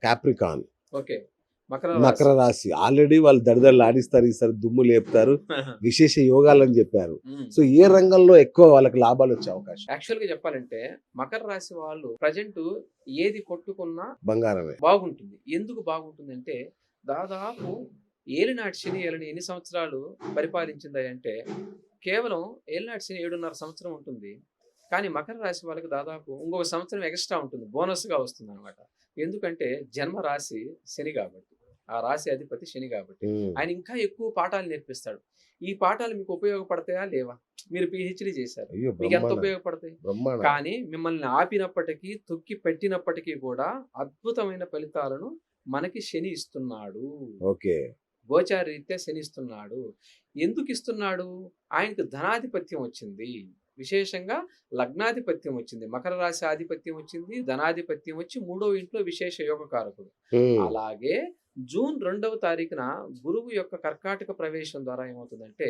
Capricorn, okay. Makar Makar రాశి. రాశి already వాళ్ళు దడదడలు ఆడిస్తారు, ఈసారి దుమ్ము లేపుతారు, విశేష యోగాలని చెప్పారు. సో ఏ రంగంలో ఎక్కువ వాళ్ళకి లాభాలు వచ్చే అవకాశం? యాక్చువల్ గా చెప్పాలంటే మకర రాశి వాళ్ళు ప్రజెంట్ ఏది కొట్టుకున్నా బంగారమే. బాగుంటుంది. ఎందుకు బాగుంటుందంటే దాదాపు ఏలినాటి శని ఏలని ఎన్ని సంవత్సరాలు పరిపాలించింది అంటే కేవలం ఏలినాటి శని 7.5 సంవత్సరం ఉంటుంది. కానీ మకర రాశి వాళ్ళకి దాదాపు ఇంకొక సంవత్సరం ఎక్స్ట్రా ఉంటుంది, బోనస్గా వస్తుంది అనమాట. ఎందుకంటే జన్మ రాశి శని కాబట్టి, ఆ రాశి అధిపతి శని కాబట్టి ఆయన ఇంకా ఎక్కువ పాఠాలు నేర్పిస్తాడు. ఈ పాఠాలు మీకు ఉపయోగపడతాయా లేవా? మీరు పిహెచ్డి చేశారు, మీకు ఎంత ఉపయోగపడతాయి? కానీ మిమ్మల్ని ఆపినప్పటికీ తొక్కి పెట్టినప్పటికీ కూడా అద్భుతమైన ఫలితాలను మనకి శని ఇస్తున్నాడు. ఓకే, గోచార రీత్యా శని ఇస్తున్నాడు. ఎందుకు ఇస్తున్నాడు? ఆయనకు ధనాధిపత్యం వచ్చింది, విశేషంగా లగ్నాధిపత్యం వచ్చింది, మకర రాశి ఆధిపత్యం వచ్చింది, ధనాధిపత్యం వచ్చి 3వ ఇంట్లో విశేష యోగకారకుడు. అలాగే జూన్ 2వ తారీఖున గురువు యొక్క కర్కాటక ప్రవేశం ద్వారా ఏమవుతుందంటే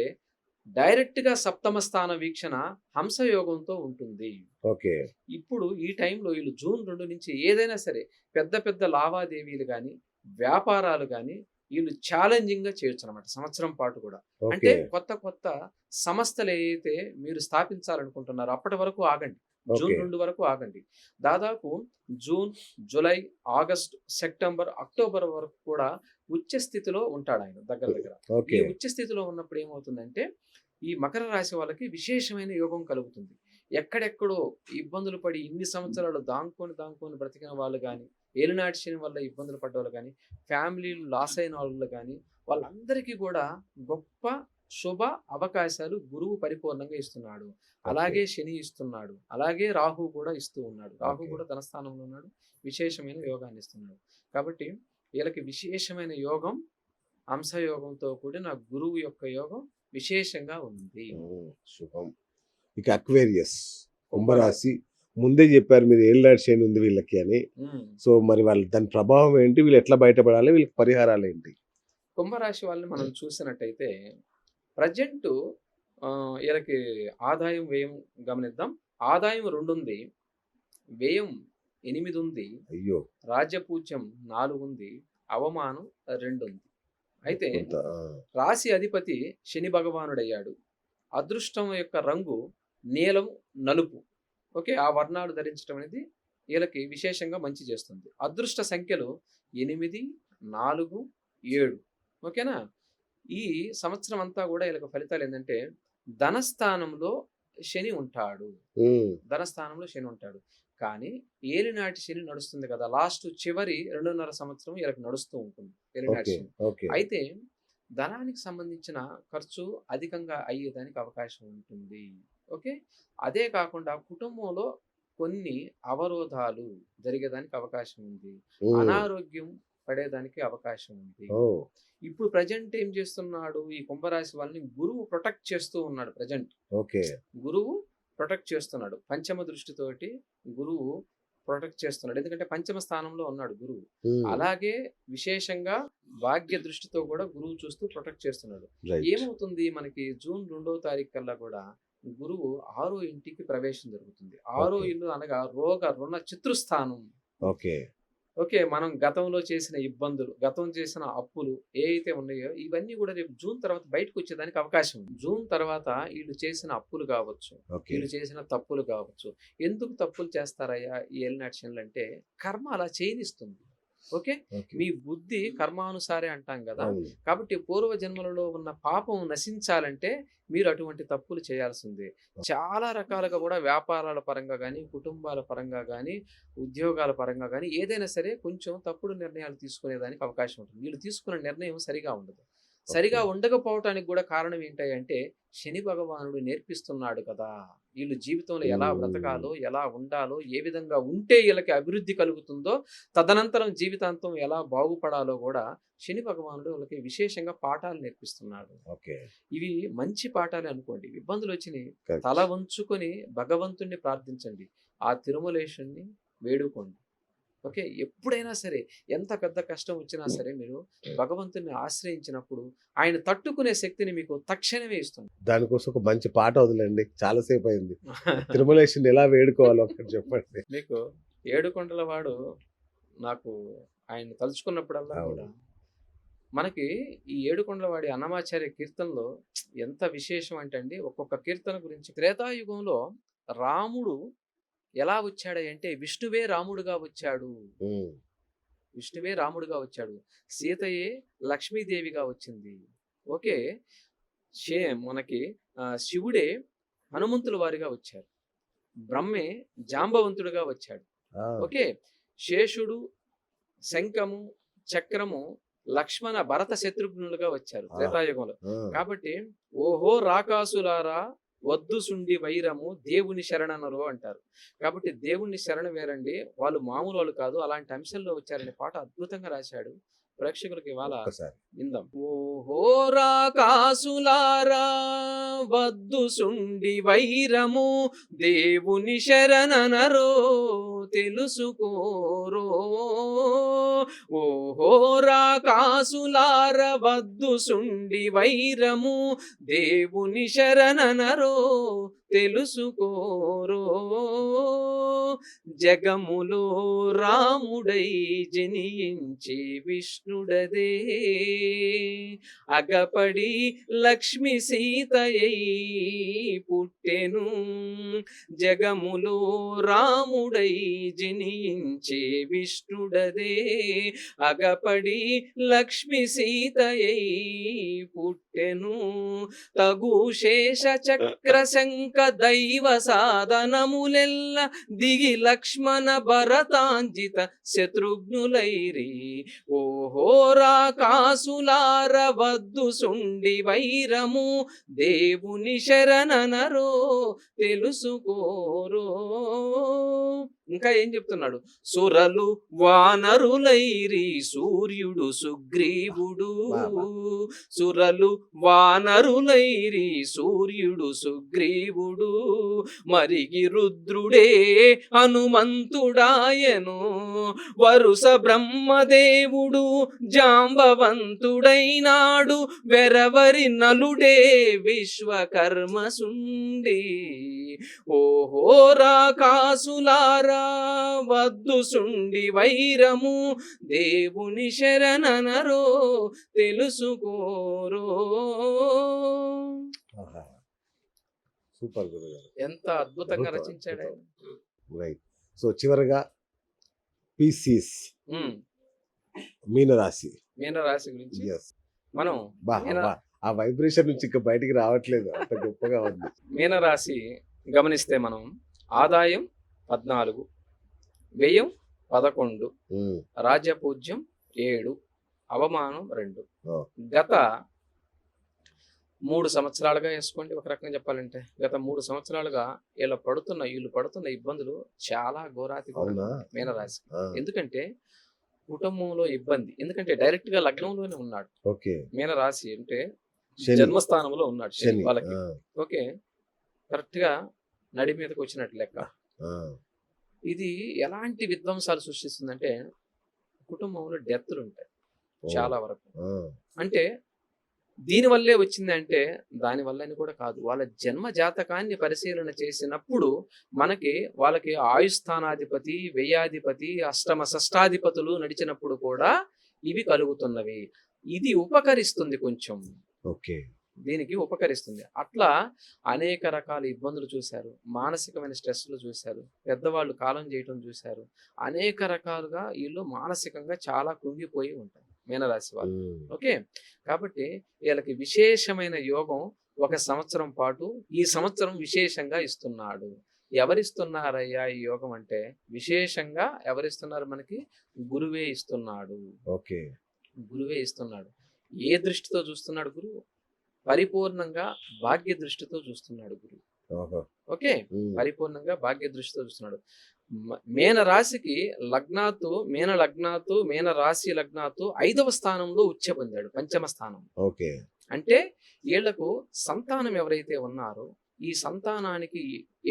డైరెక్ట్ గా సప్తమ స్థాన వీక్షణ హంసయోగంతో ఉంటుంది. ఓకే, ఇప్పుడు ఈ టైంలో వీళ్ళు జూన్ 2 నుంచి ఏదైనా సరే పెద్ద పెద్ద లావాదేవీలు కానీ వ్యాపారాలు కానీ వీళ్ళు ఛాలెంజింగ్ గా చేయొచ్చు అనమాట సంవత్సరం పాటు కూడా. అంటే కొత్త కొత్త సంస్థలు ఏదైతే మీరు స్థాపించాలనుకుంటున్నారో అప్పటి వరకు ఆగండి, జూన్ 2 వరకు ఆగండి. దాదాపు June, July, August, September, October వరకు కూడా ఉచ్చ స్థితిలో ఉంటాడు ఆయన దగ్గర దగ్గర. ఈ ఉచ్చ స్థితిలో ఉన్నప్పుడు ఏమవుతుందంటే ఈ మకర రాశి వాళ్ళకి విశేషమైన యోగం కలుగుతుంది. ఎక్కడెక్కడో ఇబ్బందులు పడి ఇన్ని సంవత్సరాలు దాంకొని బ్రతికిన వాళ్ళు కానీ, ఏలినాటి శని వల్ల ఇబ్బందులు పడ్డ వాళ్ళు కానీ, ఫ్యామిలీలు లాస్ అయిన వాళ్ళు కానీ, వాళ్ళందరికీ కూడా గొప్ప శుభ అవకాశాలు గురువు పరిపూర్ణంగా ఇస్తున్నాడు. అలాగే శని ఇస్తున్నాడు, అలాగే రాహు కూడా ఇస్తూ ఉన్నాడు. రాహు కూడా ధనస్థానంలో ఉన్నాడు, విశేషమైన యోగాన్ని ఇస్తున్నాడు. కాబట్టి వీళ్ళకి విశేషమైన యోగం అంశయోగంతో కూడిన గురువు యొక్క యోగం విశేషంగా ఉంది. శుభం. ఇక అక్వేరియస్ కుంభరాశి ముందే చెప్పారు మీరు ఏలినాటి శని ఉంది వీళ్ళకి అని. సో మరి వాళ్ళు దాని ప్రభావం ఏంటి, వీళ్ళు ఎట్లా బయటపడాలి, వీళ్ళకి పరిహారాలు ఏంటి? కుంభరాశి వాళ్ళని మనం చూసినట్టయితే ప్రజెంట్ వీళ్ళకి ఆదాయం వ్యయం గమనిద్దాం. ఆదాయం 2 ఉంది, వ్యయం 8 ఉంది, అయ్యో, రాజ్యపూజ్యం 4 ఉంది, అవమానం 2 ఉంది. అయితే రాశి అధిపతి శని భగవానుడయ్యాడు. అదృష్టం యొక్క రంగు నీలం, నలుపు. ఓకే, ఆ వర్ణాలు ధరించడం అనేది వీళ్ళకి విశేషంగా మంచి చేస్తుంది. అదృష్ట సంఖ్యలు 8, 4, 7. ఓకేనా? ఈ సంవత్సరం అంతా కూడా వీళ్ళకి ఫలితాలు ఏంటంటే ధనస్థానంలో శని ఉంటాడు, ధనస్థానంలో శని ఉంటాడు. కానీ ఏలినాటి శని నడుస్తుంది కదా, లాస్ట్ చివరి 2.5 సంవత్సరం వీళ్ళకి నడుస్తూ ఉంటుంది ఏలినాటి శని. అయితే ధనానికి సంబంధించిన ఖర్చు అధికంగా అయ్యేదానికి అవకాశం ఉంటుంది. ఓకే, అదే కాకుండా కుటుంబంలో కొన్ని అవరోధాలు జరిగేదానికి అవకాశం ఉంది, అనారోగ్యం పడేదానికి అవకాశం ఉంది. ఇప్పుడు ప్రజెంట్ ఏం చేస్తున్నాడు, ఈ కుంభరాశి వాళ్ళని గురువు ప్రొటెక్ట్ చేస్తూ ఉన్నాడు. ప్రజెంట్ గురువు ప్రొటెక్ట్ చేస్తున్నాడు, పంచమ దృష్టితోటి గురువు ప్రొటెక్ట్ చేస్తున్నాడు. ఎందుకంటే పంచమ స్థానంలో ఉన్నాడు గురువు. అలాగే విశేషంగా భాగ్య దృష్టితో కూడా గురువు చూస్తూ ప్రొటెక్ట్ చేస్తున్నాడు. ఏమవుతుంది మనకి జూన్ 2వ తారీఖు కల్లా కూడా గురువు 6వ ఇంటికి ప్రవేశం జరుగుతుంది. 6వ ఇల్లు అనగా రోగ రుణ చతుస్థానం. ఓకే, మనం గతంలో చేసిన ఇబ్బందులు, గతం చేసిన అప్పులు ఏవైతే ఉన్నాయో ఇవన్నీ కూడా రేపు జూన్ తర్వాత బయటకు వచ్చేదానికి అవకాశం ఉంది. జూన్ తర్వాత వీళ్ళు చేసిన అప్పులు కావచ్చు, వీళ్ళు చేసిన తప్పులు కావచ్చు. ఎందుకు తప్పులు చేస్తారయ్యా ఈ ఏలినాటి శనులు అంటే కర్మ అలా చేయనిస్తుంది. ఓకే, మీ బుద్ధి కర్మానుసారే అంటాం కదా. కాబట్టి పూర్వ జన్మలలో ఉన్న పాపం నశించాలంటే మీరు అటువంటి తప్పులు చేయాల్సిందే. చాలా రకాలుగా కూడా వ్యాపారాల పరంగా కానీ, కుటుంబాల పరంగా కానీ, ఉద్యోగాల పరంగా కానీ ఏదైనా సరే కొంచెం తప్పుడు నిర్ణయాలు తీసుకునేదానికి అవకాశం ఉంటుంది. వీళ్ళు తీసుకున్న నిర్ణయం సరిగా ఉండదు. సరిగా ఉండకపోవటానికి కూడా కారణం ఏంటంటే శని భగవానుడు నేర్పిస్తున్నాడు కదా, వీళ్ళు జీవితంలో ఎలా బ్రతకాలో, ఎలా ఉండాలో, ఏ విధంగా ఉంటే వీళ్ళకి అభివృద్ధి కలుగుతుందో, తదనంతరం జీవితాంతం ఎలా బాగుపడాలో కూడా శని భగవానుడు వాళ్ళకి విశేషంగా పాఠాలు నేర్పిస్తున్నాడు. ఇవి మంచి పాఠాలే అనుకోండి. ఇబ్బందులు వచ్చినాయి, తల వంచుకొని భగవంతుణ్ణి ప్రార్థించండి, ఆ తిరుమలేశుణ్ణి వేడుకోండి. ఓకే, ఎప్పుడైనా సరే ఎంత పెద్ద కష్టం వచ్చినా సరే మీరు భగవంతుని ఆశ్రయించినప్పుడు ఆయన తట్టుకునే శక్తిని మీకు తక్షణమే ఇస్తుంది. దానికోసం ఒక మంచి పాట వదిలేండి, చాలాసేపు అయింది. తిరుమలేశుని ఎలా వేడుకోవాలో ఒకటి చెప్పండి. మీకు ఏడుకొండల వాడు నాకు ఆయన తలుచుకున్నప్పుడల్లా అవును. కూడా మనకి ఈ ఏడుకొండలవాడి అన్నమాచార్య కీర్తనలో ఎంత విశేషం అంటే అండి, ఒక్కొక్క కీర్తన గురించి త్రేతాయుగంలో రాముడు ఎలా వచ్చాడు అంటే విష్ణువే రాముడుగా వచ్చాడు. ఉమ్, విష్ణువే రాముడుగా వచ్చాడు. సీతయే లక్ష్మీదేవిగా వచ్చింది. ఓకే. మనకి శివుడే హనుమంతుల వారిగా వచ్చారు. బ్రహ్మే జాంబవంతుడుగా వచ్చాడు. ఆ, ఓకే. శేషుడు, శంఖము, చక్రము లక్ష్మణ భరత శత్రుఘ్నులుగా వచ్చారు ఆ, త్రేతాయుగంలో. ఆ, కాబట్టి ఓహో రాకాసులారా వద్దు సుండి వైరము దేవుని శరణనరు అంటారు. కాబట్టి దేవుణ్ణి శరణ వేరండి, వాళ్ళు మామూలు వాళ్ళు కాదు, అలాంటి అంశంలో వచ్చారనే పాట అద్భుతంగా రాశాడు. ప్రేక్షకులకు ఇవాళ ఒక్కసారి విందాం. ఓహో రాకాసులారా వద్దు సుండి వైరము దేవుని శరణనరో తెలుసుకోరో. ఓహో రాకాసులార వద్దు సుండి వైరము దేవుని శరణనరో తెలుసుకోరో. జగములో రాముడై జనించే విష్ణుడదే అగపడి లక్ష్మి సీతయై పుట్టెను. జగములో రాముడై జనించే విష్ణుడదే అగపడి లక్ష్మి సీతయై పుట్టెను. తగు శేష చక్ర శంఖ దైవ సాధనములెల్ల దిగి లక్ష్మణ భరతాంజిత శత్రుఘ్నులైరి. ఓహో రాకాసులార వద్దు సుండి వైరము దేవుని శరణనరో తెలుసుకోరో. ఇంకా ఏం చెప్తున్నాడు? సురలు వానరులైరి సూర్యుడు సుగ్రీవుడు. సురలు వానరులైరి సూర్యుడు సుగ్రీవుడు మరిగి రుద్రుడే హనుమంతుడాయను. వరుస బ్రహ్మదేవుడు జాంబవంతుడైనాడు. వెరవరి నలుడే విశ్వకర్మ సుండి. ఓహో రాకాసులారా వద్దు సుండి వైరము దేవుని శరణనరో తెలుసుకోరో. సూపర్ గురుగారు, ఎంత అద్భుతంగా రచించాడు ఆయన. రైట్. సో చివరగా పీసీస్ మీనరాశి. మీనరాశి గురించి Yes. మనం ఆ వైబ్రేషన్ నుంచి ఇంకా బయటికి రావట్లేదు, అంత గొప్పగా ఉంది. మీనరాశి గమనిస్తే మనం ఆదాయం 14, వ్యయం 11, ఉమ్, రాజ్యపూజ్యం 7, అవమానం 2. Oh. గత 3 సంవత్సరాలుగా వేసుకోండి, ఒక రకంగా చెప్పాలంటే గత 3 సంవత్సరాలుగా వీళ్ళు పడుతున్న ఇబ్బందులు చాలా ఘోరాతి అవునా? మీనరాశి. ఆ, ఎందుకంటే కుటుంబంలో ఇబ్బంది, ఎందుకంటే డైరెక్ట్ గా లగ్నంలోనే ఉన్నాడు. ఓకే. మీనరాశి అంటే శని. జన్మస్థానంలో ఉన్నాడు శని శని. వాళ్ళకి. ఆ, ఓకే. కరెక్ట్ గా నడి మీదకి వచ్చినట్టు లెక్క. ఆ, ఇది ఎలాంటి విధ్వంసాలు సృష్టిస్తుందంటే కుటుంబంలో డెత్లు ఉంటాయి చాలా వరకు. ఆ, అంటే దీనివల్లే వచ్చిందంటే దానివల్లని కూడా కాదు, వాళ్ళ జన్మ జాతకాన్ని పరిశీలన చేసినప్పుడు వాళ్ళకి ఆయుస్థానాధిపతి, వ్యయాధిపతి, అష్టమ షష్టాధిపతులు నడిచినప్పుడు కూడా ఇవి కలుగుతున్నవి. ఇది ఉపకరిస్తుంది కొంచెం, ఓకే. దీనికి ఉపకరిస్తుంది. అట్లా అనేక రకాల ఇబ్బందులు చూశారు, మానసికమైన స్ట్రెస్లు చూశారు, పెద్దవాళ్ళు కాలం చేయటం చూశారు. అనేక రకాలుగా వీళ్ళు మానసికంగా చాలా కుంగిపోయి ఉంటారు మీనరాశి వాళ్ళు. ఉమ్, ఓకే. కాబట్టి వీళ్ళకి విశేషమైన యోగం 1 సంవత్సరం పాటు ఈ సంవత్సరం విశేషంగా ఇస్తున్నాడు. ఎవరిస్తున్నారయ్యా ఈ యోగం అంటే విశేషంగా ఎవరిస్తున్నారు? మనకి గురువే ఇస్తున్నాడు. ఓకే. గురువే ఇస్తున్నాడు. ఏ దృష్టితో చూస్తున్నాడు గురువు? పరిపూర్ణంగా భాగ్య దృష్టితో చూస్తున్నాడు గురువు. ఓహో. ఓకే. ఉమ్, పరిపూర్ణంగా భాగ్య దృష్టితో చూస్తున్నాడు. మీన రాశికి మీన రాశి లగ్నాతు 5వ స్థానంలో ఉచ్చ పొందాడు, 5వ స్థానం. ఓకే. అంటే వీళ్లకు సంతానం ఎవరైతే ఉన్నారో ఈ సంతానానికి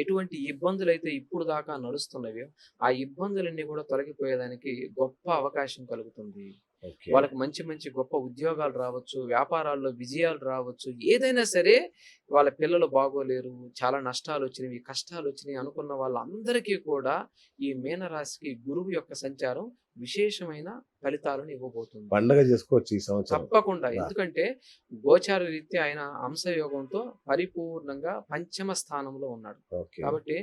ఎటువంటి ఇబ్బందులు అయితే ఇప్పుడు దాకా నడుస్తున్నవో ఆ ఇబ్బందులన్నీ కూడా తొలగిపోయేదానికి గొప్ప అవకాశం కలుగుతుంది. ఓకే. వాళ్ళకి మంచి మంచి గొప్ప ఉద్యోగాలు రావచ్చు, వ్యాపారాల్లో విజయాలు రావచ్చు. ఏదైనా సరే వాళ్ళ పిల్లలు బాగోలేరు, చాలా నష్టాలొచ్చినవి, కష్టాలొచ్చినియి అనుకున్న వాళ్ళందరికీ కూడా ఈ మీనరాశికి గురువు యొక్క సంచారం విశేషమైన ఫలితాలను ఇవ్వబోతుంది. పండగ చేసుకోవచ్చు ఈ సంవత్సరం. తప్పకుండా. బా. ఎందుకంటే గోచార రీత్యా ఆయన అంశయోగంతో పరిపూర్ణంగా పంచమ స్థానంలో ఉన్నాడు. ఓకే. కాబట్టి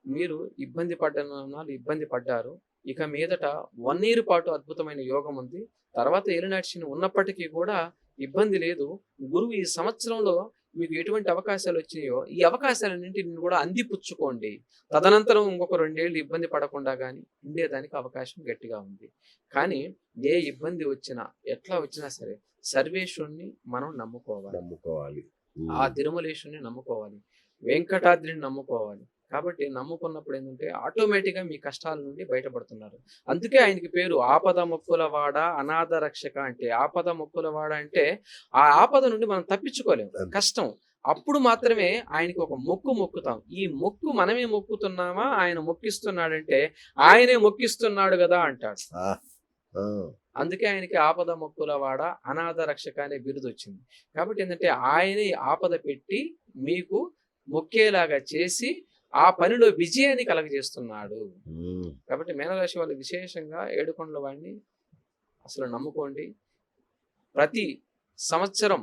మీరు ఇబ్బంది పడ్డనాలు ఇబ్బంది పడ్డారు. ఇక మీదట 1 ఇయర్ పాటు అద్భుతమైన యోగం ఉంది. తర్వాత ఏలినాటి శని ఉన్నప్పటికీ కూడా ఇబ్బంది లేదు. గురువు ఈ సంవత్సరంలో మీకు ఎటువంటి అవకాశాలు వచ్చినాయో ఈ అవకాశాలన్నింటిని కూడా అందిపుచ్చుకోండి. తదనంతరం ఇంకొక 2 ఏళ్ళు ఇబ్బంది పడకుండా గానీ ఉండేదానికి అవకాశం గట్టిగా ఉంది. కానీ ఏ ఇబ్బంది వచ్చినా, ఎట్లా వచ్చినా సరే సర్వేశ్వరుణ్ణి మనం నమ్ముకోవాలి. నమ్ముకోవాలి. ఆ తిరుమలేశుని నమ్ముకోవాలి. వెంకటాద్రిని నమ్ముకోవాలి. కాబట్టి నమ్ముకున్నప్పుడు ఏంటంటే ఆటోమేటిక్‌గా మీ కష్టాల నుండి బయటపడుతున్నారు. అందుకే ఆయనకి పేరు ఆపద మొక్కులవాడ అనాథ రక్షక అంటే. ఆపద మొక్కులవాడ అంటే ఆ ఆపద నుండి మనం తప్పించుకోలేము. అంతే. కష్టం. అప్పుడు మాత్రమే ఆయనకి ఒక మొక్కు మొక్కుతాం. ఈ మొక్కు మనమే మొక్కుతున్నామా? ఆయన మొక్కిస్తున్నాడంటే ఆయనే మొక్కిస్తున్నాడు గదా అంటాడు. ఆ! ఆ! అందుకే ఆయనకి ఆపద మొక్కులవాడ అనాథ రక్షక అనే బిరుదొచ్చింది. కాబట్టి ఏంటంటే ఆయనే ఆపద పెట్టి మీకు మొక్కేలాగా చేసి ఆ పనిలో విజయాన్ని కలగజేస్తున్నాడు. హ్మ్. కాబట్టి మీనరాశి వాళ్ళు విశేషంగా ఏడుకొండల వాడిని అసలు నమ్ముకోండి. ప్రతి సంవత్సరం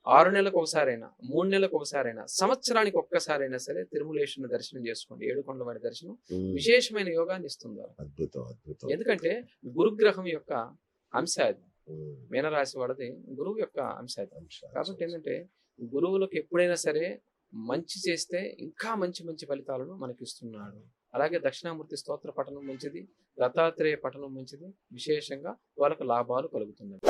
6 నెలలకు ఒకసారైనా, 3 నెలలకు ఒకసారైనా, సంవత్సరానికి ఒక్కసారైనా సరే తిరుమలేశుని దర్శనం చేసుకోండి. ఏడుకొండల వాడి దర్శనం హ్మ్. విశేషమైన యోగాన్ని ఇస్తుంది వాళ్ళకి. అద్భుతం. అద్భుతం. ఎందుకంటే గురుగ్రహం యొక్క అంశ అది. హ్మ్. మీనరాశి వాడిది గురువు యొక్క అంశ అది. అంశ- కాబట్టి ఏంటంటే గురువులకు ఎప్పుడైనా సరే మంచి చేస్తే ఇంకా మంచి మంచి ఫలితాలను మనకి ఇస్తున్నాడు. అలాగే దక్షిణామూర్తి స్తోత్ర పఠనం మంచిది, దత్తాత్రేయ పఠనం మంచిది. విశేషంగా వాళ్ళకు లాభాలు కలుగుతున్నాయి.